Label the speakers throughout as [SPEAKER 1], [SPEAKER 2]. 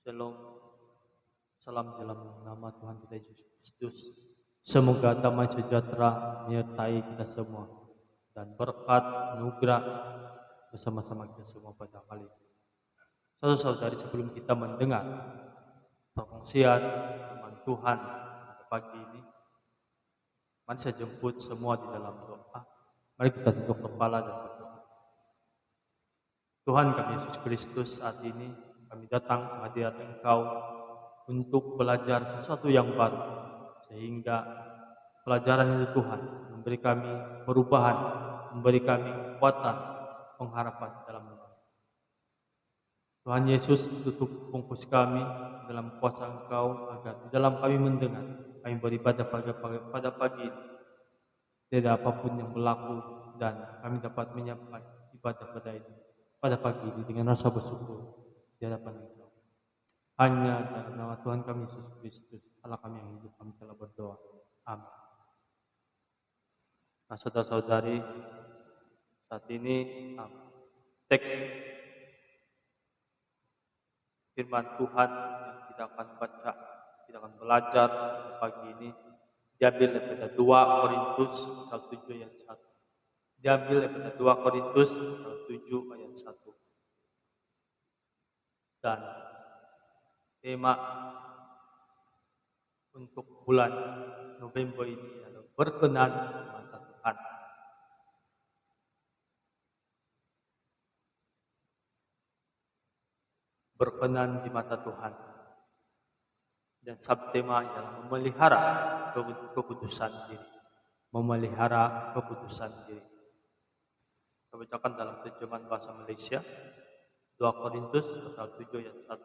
[SPEAKER 1] Shalom, salam dalam nama Tuhan kita Yesus Kristus. Semoga damai sejahtera menyertai kita semua dan berkat anugerah bersama-sama kita semua pada kali ini. Saudara-saudari, sebelum kita mendengar perkongsian firman Tuhan pada pagi ini, mari saya jemput semua di dalam doa. Mari kita tunduk kepala dan berdoa. Tuhan kami Yesus Kristus, saat ini kami datang ke hadirat Engkau untuk belajar sesuatu yang baru, sehingga pelajaran itu Tuhan memberi kami perubahan, memberi kami kekuatan, pengharapan dalam hidup. Tuhan Yesus, tutup bungkus kami dalam kuasa Engkau, agar di dalam kami mendengar, kami beribadah pada pagi ini. Tidak apapun yang berlaku, dan kami dapat menyiapkan ibadah pada pagi ini dengan rasa bersyukur di hadapan Engkau. Hanya dalam nama Tuhan kami Yesus Kristus, Allah kami yang hidup, kami telah berdoa. Amin. Nah, saudara-saudari, saat ini teks firman Tuhan yang kita akan baca, kita akan belajar pada pagi ini diambil daripada 2 Korintus pasal 7 ayat 1. Diambil daripada 2 Korintus pasal 7 ayat 1. Dan tema untuk bulan November ini adalah berkenan di mata Tuhan. Berkenan di mata Tuhan. Dan subtema adalah memelihara kekudusan diri. Memelihara kekudusan diri. Saya bacakan dalam terjemahan bahasa Malaysia, 2 Korintus pasal 7 ayat 1.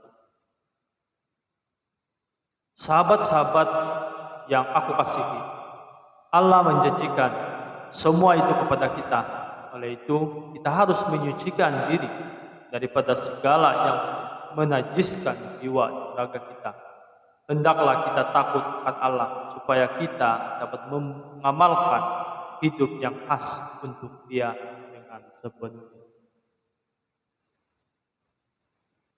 [SPEAKER 1] Sahabat-sahabat yang aku kasihi, Allah menjanjikan semua itu kepada kita. Oleh itu, kita harus menyucikan diri daripada segala yang menajiskan jiwa dan raga kita. Hendaklah kita takut akan Allah, supaya kita dapat mengamalkan hidup yang khas untuk Dia dengan sepenuhnya.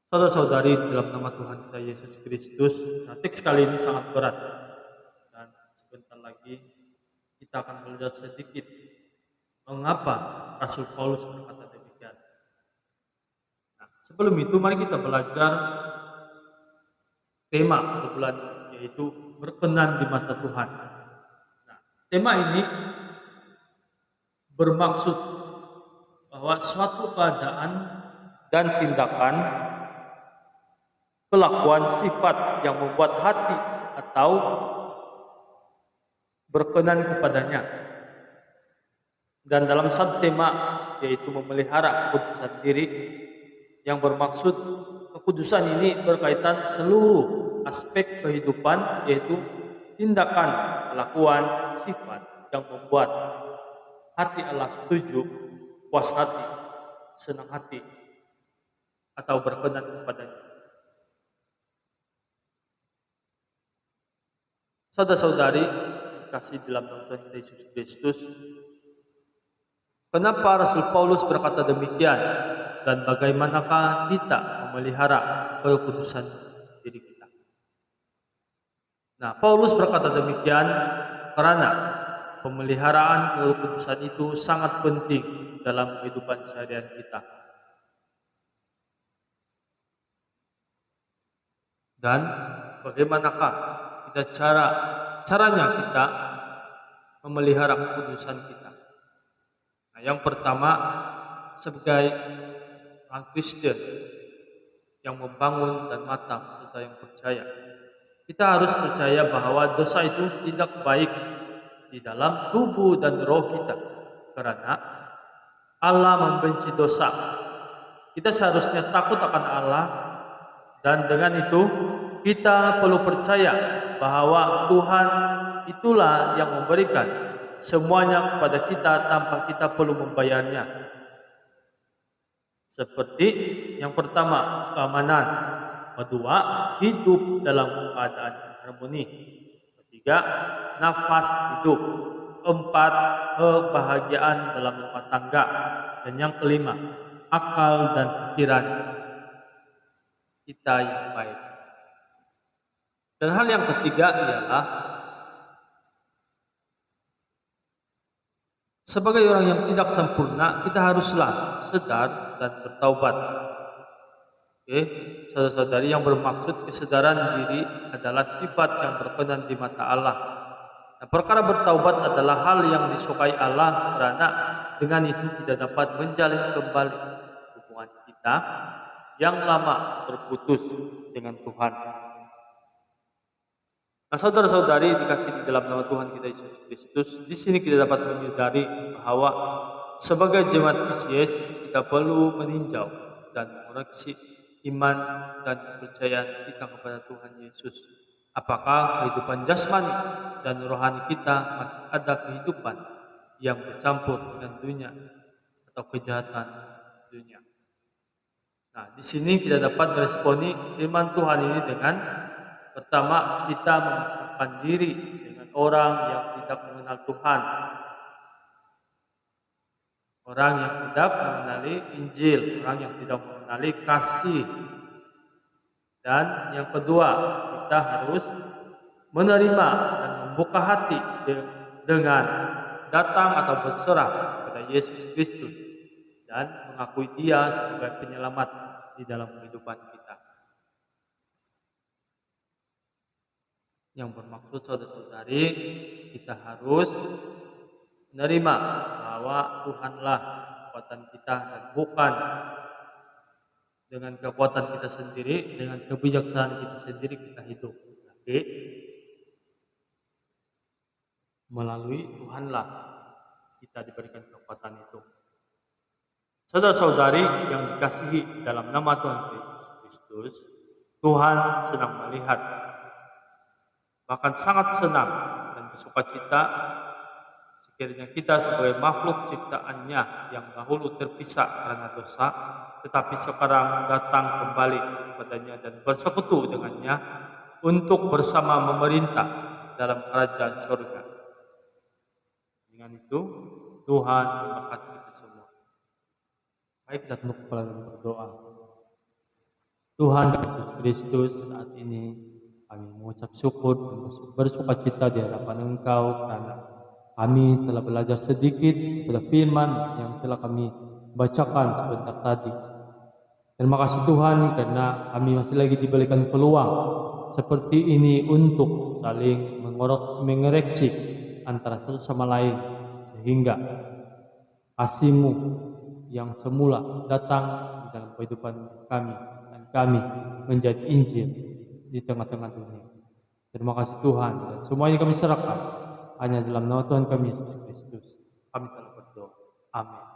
[SPEAKER 1] Saudara-saudari, dalam nama Tuhan kita Yesus Kristus, teks kali ini sangat berat. Dan sebentar lagi kita akan belajar sedikit mengapa Rasul Paulus berkata demikian. Nah, sebelum itu mari kita belajar tema pada bulan ini, yaitu berkenan di mata Tuhan. Nah, tema ini bermaksud bahwa suatu keadaan dan tindakan, kelakuan, sifat yang membuat hati atau berkenan kepadanya. Dan dalam subtema yaitu memelihara kekudusan diri, yang bermaksud kekudusan ini berkaitan seluruh aspek kehidupan, yaitu tindakan, kelakuan, sifat yang membuat hati Allah setuju, puas hati, senang hati, atau berkenan kepadanya. Saudara-saudari kasih dalam Tuhan Yesus Kristus, kenapa Rasul Paulus berkata demikian, dan bagaimanakah kita memelihara kekudusan diri kita? Nah, Paulus berkata demikian karena pemeliharaan kekudusan itu sangat penting dalam kehidupan seharian kita. Dan bagaimanakah caranya kita memelihara kekudusan kita? Nah, yang pertama, sebagai orang Kristen yang membangun dan matang serta yang percaya, kita harus percaya bahwa dosa itu tidak baik di dalam tubuh dan roh kita, karena Allah membenci dosa. Kita seharusnya takut akan Allah, dan dengan itu kita perlu percaya bahwa Tuhan itulah yang memberikan semuanya kepada kita tanpa kita perlu membayarnya. Seperti yang pertama, keamanan. Kedua, hidup dalam keadaan harmoni. Ketiga, nafas hidup. Keempat, kebahagiaan dalam rumah tangga. Dan yang kelima, akal dan pikiran kita yang baik. Dan hal yang ketiga ialah sebagai orang yang tidak sempurna, kita haruslah sadar dan bertaubat. Oke, saudara-saudari, yang bermaksud kesadaran diri adalah sifat yang berkenan di mata Allah. Nah, perkara bertaubat adalah hal yang disukai Allah karena dengan itu kita dapat menjalin kembali hubungan kita yang lama terputus dengan Tuhan. Nah, saudara-saudari dikasih di dalam nama Tuhan kita Yesus Kristus, di sini kita dapat menyadari bahwa sebagai jemaat Yesus kita perlu meninjau dan mengoreksi iman dan kepercayaan kita kepada Tuhan Yesus. Apakah kehidupan jasmani dan rohani kita masih ada kehidupan yang bercampur dengan dunia atau kejahatan dunia? Nah, di sini kita dapat meresponi firman Tuhan ini dengan pertama, kita memisahkan diri dengan orang yang tidak mengenal Tuhan. Orang yang tidak mengenali Injil, orang yang tidak mengenali kasih. Dan yang kedua, kita harus menerima dan membuka hati dengan datang atau berserah kepada Yesus Kristus dan mengakui Dia sebagai penyelamat di dalam kehidupan kita. Yang bermaksud saudara-saudari, kita harus menerima bahwa Tuhanlah kekuatan kita dan bukan dengan kekuatan kita sendiri, dengan kebijaksanaan kita sendiri kita hidup. Tapi melalui Tuhanlah kita diberikan kekuatan itu. Saudara-saudari yang dikasihi dalam nama Tuhan Yesus Kristus, Tuhan sedang melihat, bahkan sangat senang dan bersukacita sekiranya kita sebagai makhluk ciptaannya yang dahulu terpisah karena dosa, tetapi sekarang datang kembali kepadanya dan bersekutu dengannya untuk bersama memerintah dalam kerajaan surga. Dengan itu, Tuhan memberkati kita semua. Mari kita tunduk kepala dan berdoa. Tuhan Yesus Kristus, saat ini kami mengucap syukur dan bersukacita di hadapan Engkau karena kami telah belajar sedikit pada firman yang telah kami bacakan sebentar tadi. Terima kasih Tuhan karena kami masih lagi diberikan peluang seperti ini untuk saling mengoreksi antara satu sama lain, sehingga kasih-Mu yang semula datang di dalam kehidupan kami dan kami menjadi Injil di tengah-tengah dunia. Terima kasih Tuhan, dan semuanya kami serahkan hanya dalam nama Tuhan kami Yesus Kristus. Kami telah berdoa. Amin.